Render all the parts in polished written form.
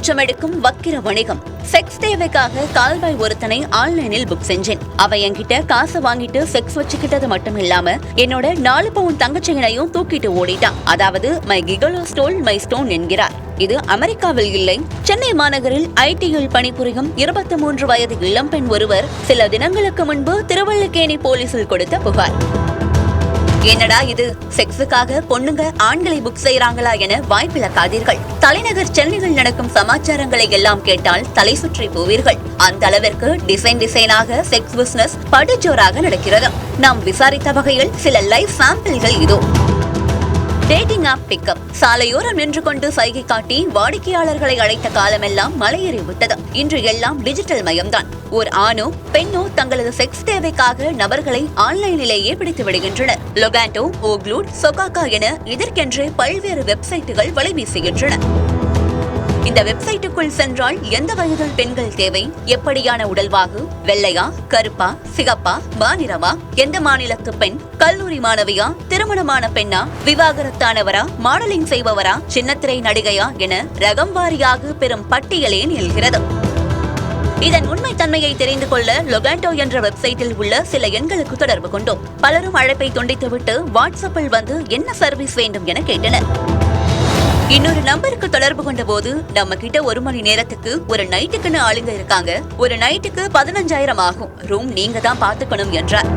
உச்சமெடுக்கும் வக்கிர வணிகம். செக்ஸ் தேவைக்காக கால்வாய் ஒருத்தனை ஆன்லைனில் புக் செஞ்சேன். அவ என்கிட்ட காசு வாங்கிட்டு செக்ஸ் வச்சுக்கிட்டது மட்டும் இல்லாம என்னோட 4 பவுன் தங்கச்செயினையும் தூக்கிட்டு ஓடிட்டான். அதாவது மை கிகலோ ஸ்டோல் மை ஸ்டோன் என்கிறார். இது அமெரிக்காவில் இல்லை, சென்னை மாநகரில் ஐடியில் பணிபுரியும் 23 வயது இளம்பெண் ஒருவர் சில தினங்களுக்கு முன்பு திருவல்லிக்கேணி போலீசில் கொடுத்த புகார். என்னடா இது, செக்ஸுக்காக பொண்ணுங்க ஆண்களை புக் செய்யறாங்களா என வாய்ப்பிழக்காதீர்கள். தலைநகர் சென்னையில் நடக்கும் சமாச்சாரங்களை எல்லாம் கேட்டால் தலை சுற்றி போவீர்கள். அந்த அளவிற்கு டிசைனாக செக்ஸ் பிசினஸ் படுஜோராக நடக்கிறது. நாம் விசாரித்த வகையில் சில லைவ் சாம்பிள்கள் இதோ. Dating app pickup. சாலையோரம் நின்று கொண்டு சைகை காட்டி வாடிக்கையாளர்களை அழைத்த காலமெல்லாம் மலையேறி விட்டது. இன்று எல்லாம் டிஜிட்டல் மயம்தான். ஒரு ஆணோ பெண்ணோ தங்களது செக்ஸ் தேவைக்காக நபர்களை ஆன்லைனிலேயே பிடித்து விடுகின்றனர். லொகாண்டோ, ஓக்லூட், சொகாக்கா என இதற்கென்றே பல்வேறு வெப்சைட்டுகள் வலை வீசுகின்றன. இந்த வெப்சைட்டுக்குள் சென்றால் எந்த வயதில் பெண்கள் தேவை, எப்படியான உடல்வாகு, வெள்ளையா, கருப்பா, சிகப்பா, மாநிறமா, எந்த மாநிலத்து பெண், கல்லூரி மாணவியா, திருமணமான பெண்ணா, விவாகரத்தானவரா, மாடலிங் செய்பவரா, சின்னத்திரை நடிகையா என ரகம் வாரியாக பெரும் பட்டியலே நீள்கிறது. இதன் உண்மை தன்மையை தெரிந்து கொள்ள லொகாண்டோ என்ற வெப்சைட்டில் உள்ள சில எண்களுக்கு தொடர்பு கொண்டோம். பலரும் அழைப்பை துண்டித்துவிட்டு வாட்ஸ்அப்பில் வந்து என்ன சர்வீஸ் வேண்டும் என கேட்டனர். இன்னொரு நம்பருக்கு தொடர்பு கொண்ட போது நம்ம கிட்ட 1 மணி நேரத்துக்கு ஒரு நைட்டுக்குன்னு ஆளுங்க இருக்காங்க, ஒரு நைட்டுக்கு 15,000 ஆகும், ரூம் நீங்க தான் பாத்துக்கணும் என்றார்.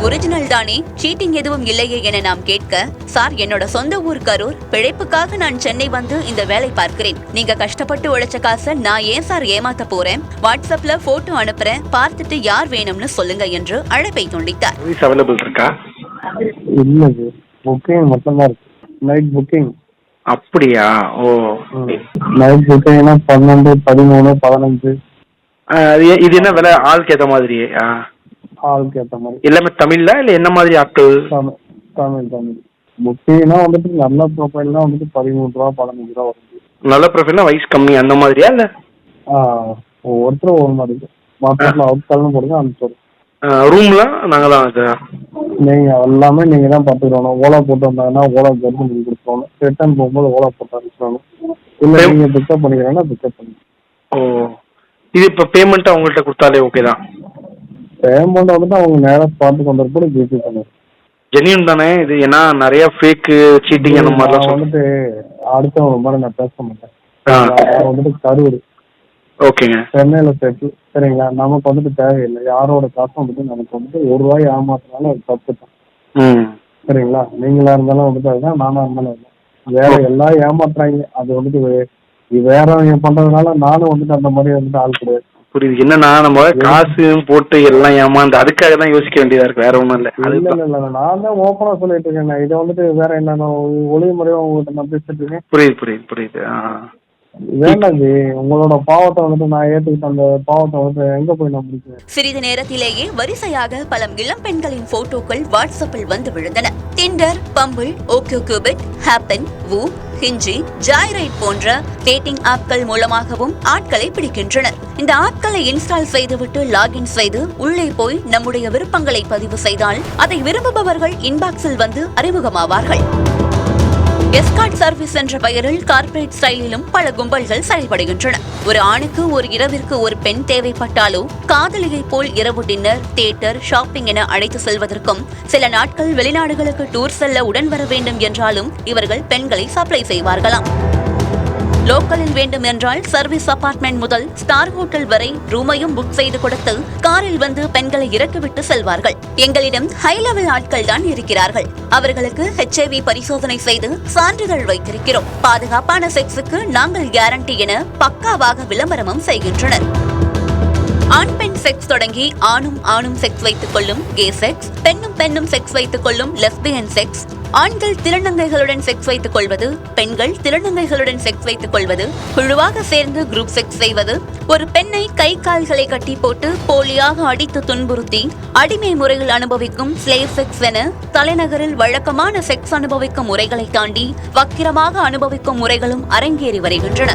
ஒரிஜினல் தானே, சீட்டிங் எதுவும் இல்லையே என நாம் கேட்க, சார் என்னோட சொந்த ஊர் கரூர், பிழைப்புக்காக நான் சென்னை வந்து இந்த வேலை பார்க்கிறேன். நீங்க கஷ்டப்பட்டு உழைச்ச காசை நான் ஏன் சார் ஏமாத்த போறேன், வாட்ஸ்அப்ல போட்டோ அனுப்புறேன், பார்த்துட்டு யார் வேணும்னு சொல்லுங்க என்று அழைப்பை துண்டித்தார். அப்படியா? ஓ, நைட் புக்கிங்னா 12, 13, 15. இது என்ன விலை? ஆளுக்கு ஏத்த மாதிரி? ஆளுக்கு ஏத்த மாதிரி. எல்லாமே தமிழ்ல இல்ல என்ன மாதிரி ஆட்கள்? தமிழ். புக்கிங்னா வந்துட்டு நல்ல ப்ரொஃபைல்னா வந்துட்டு 13 ரூபா 15 ரூபா வருது. நல்ல ப்ரொஃபைல்னா வயசு கம்மி அந்த மாதிரியா இல்ல? ஒருத்தர் ஒரு மாதிரி வாட்ஸ்அப்ல அவுட் கால்னு போடுங்க அனுப்பிச்சு. ரூம்ல நாங்க தான் நீங்க எல்லாமே நீங்க தான் பாத்துக்கணும். ஓலா போட்டு வந்தாங்கன்னா ஓலா கருத்து நீங்க கொடுத்துருவாங்க. ரிட்டர்ன் போகும்போது ஓலா போட்டு அனுப்பிச்சிடணும். இல்ல நீங்க பிக்கப் பண்ணிக்கிறீங்கன்னா பிக்கப் பண்ணி. ஓ, இது இப்ப பேமெண்ட் அவங்கள்ட்ட கொடுத்தாலே ஓகே தான்? பேமெண்ட் வந்துட்டு அவங்க நேரம் ஸ்பாட்டுக்கு வந்தப்போ ஜிபே பண்ணுவாங்க. ஜெனியூன் தானே இது? ஏன்னா நிறைய ஃபேக் சீட்டிங் அந்த மாதிரிலாம் வந்துட்டு அடுத்தவங்க மாதிரி நான் பேச மாட்டேன். வந்துட்டு கரூர், ஓகேங்க, சென்னையில செட்டில், சரிங்களா? நமக்கு வந்துட்டு தேவையில்லை. யாரோட காசும் வந்துட்டு நமக்கு வந்துட்டு ₹1 ஏமாத்தினாலும் அது தப்பு தான், சரிங்களா? நீங்களா இருந்தாலும் வந்துட்டு அதுதான், நானா இருந்தாலும் அதுதான். வேற எல்லாம் ஏமாத்துறாங்க. அது வந்துட்டு வேறவங்க பண்றதுனால நானும் வந்துட்டு அந்த மாதிரி வந்துட்டு ஆள் கிடையாது. புரியுது. என்னன்னா நம்ம காசு போட்டு எல்லாம் ஏமாந்து அதுக்காக தான் யோசிக்க வேண்டியதா இருக்கு, வேற ஒண்ணும் இல்ல. இல்ல நான் தான் ஓப்பனா சொல்லிட்டு இருக்கேன். இதை வந்துட்டு வேற என்ன ஒளிவு முறையா உங்ககிட்ட நான் பேசிட்டு இருக்கேன். புரியுது. வேண்டாஜி, உங்களோட பாவத்தை வந்துட்டு நான் ஏத்துக்கிட்டு அந்த பாவத்தை வந்து எங்க போய் நான் முடிக்கிறேன். சிறிது நேரத்திலேயே வரிசையாக பல இளம் பெண்களின் போட்டோக்கள் வாட்ஸ்அப்பில் வந்து விழுந்தன. டிண்டர், பம்பிள், ஓகேகுபிட், ஹேப்பன், வூ, ஹிஞ்சி, ஜாய்ரைட் போன்ற டேட்டிங் ஆப்கள் மூலமாகவும் ஆட்களை பிடிக்கின்றனர். இந்த ஆப்களை இன்ஸ்டால் செய்துவிட்டு லாகின் செய்து உள்ளே போய் நம்முடைய விருப்பங்களை பதிவு செய்தால் அதை விரும்புபவர்கள் இன்பாக்ஸில் வந்து அறிமுகமாவார்கள். எஸ்கார்ட் சர்வீஸ் என்ற பெயரில் கார்ப்பரேட் ஸ்டைலிலும் பல கும்பல்கள் செயல்படுகின்றன. ஒரு ஆணுக்கு ஒரு இரவிற்கு ஒரு பெண் தேவைப்பட்டாலோ காதலியை போல் இரவு டின்னர், தியேட்டர், ஷாப்பிங் என அழைத்து செல்வதற்கும் சில நாட்கள் வெளிநாடுகளுக்கு டூர் செல்ல உடன் வர வேண்டும் என்றாலும் இவர்கள் பெண்களை சப்ளை செய்வார்களாம். லோக்கலில் வேண்டும் என்றால் சர்வீஸ் அபார்ட்மெண்ட் முதல் ஸ்டார் ஹோட்டல் வரை ரூமையும் புக் செய்து கொடுத்து காரில் வந்து பெண்களை இறக்கிவிட்டு செல்வார்கள். எங்களிடம் ஹை லெவல் ஆட்கள் தான் இருக்கிறார்கள். அவர்களுக்கு HIV பரிசோதனை செய்து சான்றிதழ் வைத்திருக்கிறோம். பாதுகாப்பான செக்ஸுக்கு நாங்கள் கேரண்டி என பக்காவாக விளம்பரமும் செய்கின்றனர். ஆண் பெண் செக்ஸ் தொடங்கி ஆணும் செக்ஸ் வைத்துக் கொள்ளும் கே செக்ஸ், பெண்ணும் செக்ஸ் வைத்துக் கொள்ளும் லெஸ்பியன் செக்ஸ், ஆண்கள் திருநங்கைகளுடன் செக்ஸ் வைத்துக் கொள்வது, பெண்கள் திருநங்கைகளுடன் செக்ஸ் வைத்துக் கொள்வது, குழுவாக சேர்ந்து குரூப் செக்ஸ் செய்வது, ஒரு பெண்ணை கை கால்களை கட்டி போட்டு போலியாக அடித்து துன்புறுத்தி அடிமை முறையில் அனுபவிக்கும் ஸ்லேவ் செக்ஸ் என தலைநகரில் வழக்கமான செக்ஸ் அனுபவிக்கும் முறைகளை தாண்டி வக்கிரமாக அனுபவிக்கும் முறைகளும் அரங்கேறி வருகின்றன.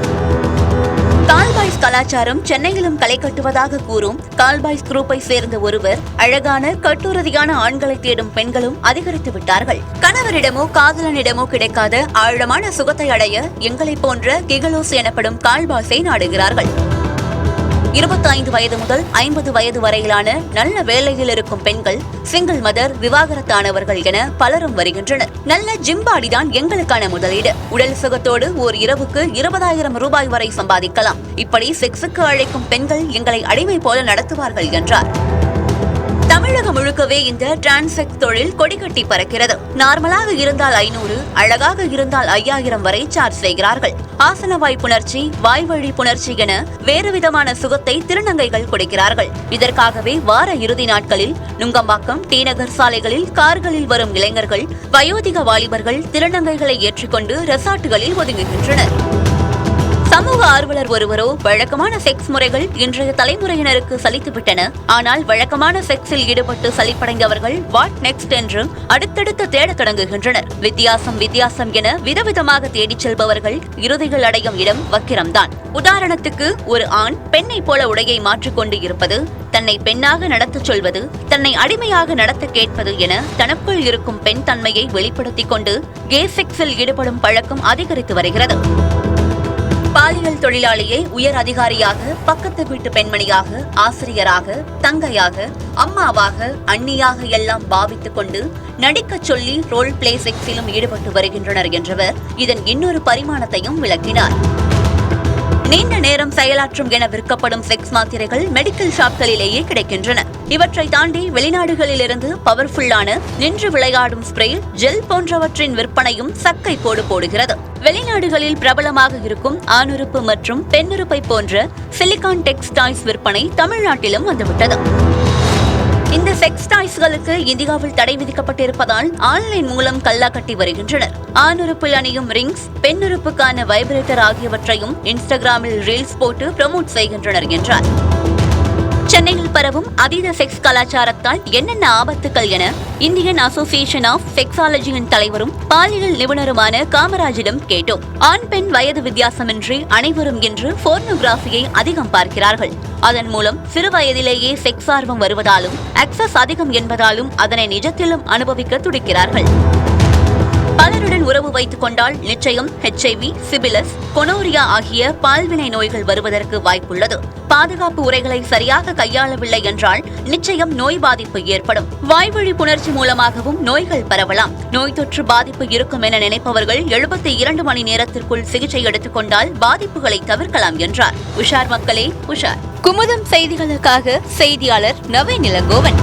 கால்பாய்ஸ் கலாச்சாரம் சென்னையிலும் களை கட்டுவதாக கூறும் கால்பாய்ஸ் குரூப்பை சேர்ந்த ஒருவர், அழகான கட்டுறுதியான ஆண்களை தேடும் பெண்களும் அதிகரித்து விட்டார்கள். கணவரிடமோ காதலனிடமோ கிடைக்காத ஆழமான சுகத்தை அடைய எங்களை போன்ற கிகலோஸ் எனப்படும் கால்பாய்ஸை நாடுகிறார்கள். 25 வயது முதல் 50 வயது வரையிலான நல்ல வேலையில் இருக்கும் பெண்கள், சிங்கிள் மதர், விவாகரத்தானவர்கள் என பலரும் வருகின்றனர். நல்ல ஜிம்பாடிதான் எங்களுக்கான முதலீடு. உடல் சுகத்தோடு ஓர் இரவுக்கு 20,000 ரூபாய் வரை சம்பாதிக்கலாம். இப்படி செக்ஸுக்கு அழைக்கும் பெண்கள் எங்களை அடிமை போல நடத்துவார்கள் என்றார். தமிழகம் முழுக்கவே இந்த டிரான்செக்ஸ் தொழில் கொடிகட்டி பறக்கிறது. நார்மலாக இருந்தால் 500, அழகாக இருந்தால் 5000 வரை சார்ஜ் செய்கிறார்கள். ஆசனவாய் புணர்ச்சி, வாய்வழி புணர்ச்சி என வேறு விதமான சுகத்தை திருநங்கைகள் கொடுக்கிறார்கள். இதற்காகவே வார இறுதி நாட்களில் நுங்கம்பாக்கம், டி நகர் சாலைகளில் கார்களில் வரும் இளைஞர்கள், வயோதிக வாலிபர்கள் திருநங்கைகளை ஏற்றிக்கொண்டு ரெசார்ட்டுகளில் ஒதுங்குகின்றனர். சமூக ஆர்வலர் ஒருவரோ, வழக்கமான செக்ஸ் முறைகள் இன்றைய தலைமுறையினருக்கு சலித்துவிட்டன. ஆனால் வழக்கமான செக்ஸில் ஈடுபட்டு சலிப்படைந்தவர்கள் வாட் நெக்ஸ்ட் என்று அடுத்தடுத்து தேடத் தொடங்குகின்றனர். வித்தியாசம் என விதவிதமாக தேடிச் செல்பவர்கள் இறுதிகள் அடையும் இடம் வக்கிரம்தான். உதாரணத்துக்கு, ஒரு ஆண் பெண்ணை போல உடையை மாற்றிக்கொண்டு இருப்பது, தன்னை பெண்ணாக நடத்தச் சொல்வது, தன்னை அடிமையாக நடத்த கேட்பது என தனக்குள் இருக்கும் பெண் தன்மையை வெளிப்படுத்திக் கொண்டு கே செக்ஸில் ஈடுபடும் பழக்கம் அதிகரித்து வருகிறது. பாலியல் தொழிலாளியை உயர் அதிகாரியாக, பக்கத்து வீட்டு பெண்மணியாக, ஆசிரியராக, தங்கையாக, அம்மாவாக, அண்ணியாக எல்லாம் பாவித்துக் கொண்டு நடிக்கச் சொல்லி ரோல் பிளே செக்ஸிலும் ஈடுபட்டு வருகின்றனர் என்றவர் இதன் இன்னொரு பரிமாணத்தையும் விளக்கினார். நீண்ட நேரம் செயலாற்றும் என விற்கப்படும் செக்ஸ் மாத்திரைகள் மெடிக்கல் ஷாப்களிலேயே கிடைக்கின்றன. இவற்றை தாண்டி வெளிநாடுகளிலிருந்து பவர்ஃபுல்லான நின்று விளையாடும் ஸ்ப்ரே, ஜெல் போன்றவற்றின் விற்பனையும் சக்கை போடுகிறது. வெளிநாடுகளில் பிரபலமாக இருக்கும் ஆணுறுப்பு மற்றும் பெண்ணுறுப்பை போன்ற சிலிகான் டெக்ஸ்டைல்ஸ் விற்பனை தமிழ்நாட்டிலும் வந்துவிட்டது. இந்த செக்ஸ் டாய்ஸ்களுக்கு இந்தியாவில் தடை விதிக்கப்பட்டிருப்பதால் ஆன்லைன் மூலம் கல்லா கட்டி வருகின்றனர். ஆணுறுப்பில் அணியும் ரிங்ஸ், பெண்ணுறுப்புக்கான வைப்ரேட்டர் ஆகியவற்றையும் இன்ஸ்டாகிராமில் ரீல்ஸ் போட்டு ப்ரமோட் செய்கின்றனர் என்றார். சென்னையில் பரவும் அதீத செக்ஸ் கலாச்சாரத்தால் என்னென்ன ஆபத்துக்கள் என இந்தியன் அசோசியேஷன் ஆஃப் செக்ஸாலஜியின் தலைவரும் பாலியல் நிபுணருமான காமராஜிடம் கேட்டோம். ஆண் பெண் வயது வித்தியாசமின்றி அனைவரும் இன்று போர்னோகிராஃபியை அதிகம் பார்க்கிறார்கள். அதன் மூலம் சிறு வயதிலேயே செக்ஸ் ஆர்வம் வருவதாலும் அக்சஸ் அதிகம் என்பதாலும் அதனை நிஜத்திலும் அனுபவிக்க துடிக்கிறார்கள். பலருடன் உறவு வைத்துக் கொண்டால் நிச்சயம் HIV, சிபிலஸ், கொனோரியா ஆகிய பால்வினை நோய்கள் வருவதற்கு வாய்ப்புள்ளது. பாதுகாப்பு உரைகளை சரியாக கையாளவில்லை என்றால் நிச்சயம் நோய் பாதிப்பு ஏற்படும். வாய்வழி புணர்ச்சி மூலமாகவும் நோய்கள் பரவலாம். நோய் தொற்று பாதிப்பு இருக்கும் என நினைப்பவர்கள் 72 மணி நேரத்திற்குள் சிகிச்சை எடுத்துக் கொண்டால் பாதிப்புகளை தவிர்க்கலாம் என்றார். உஷார் மக்களே, உஷார். குமுதம் செய்திகளுக்காக செய்தியாளர் நவீன் இளங்கோவன்.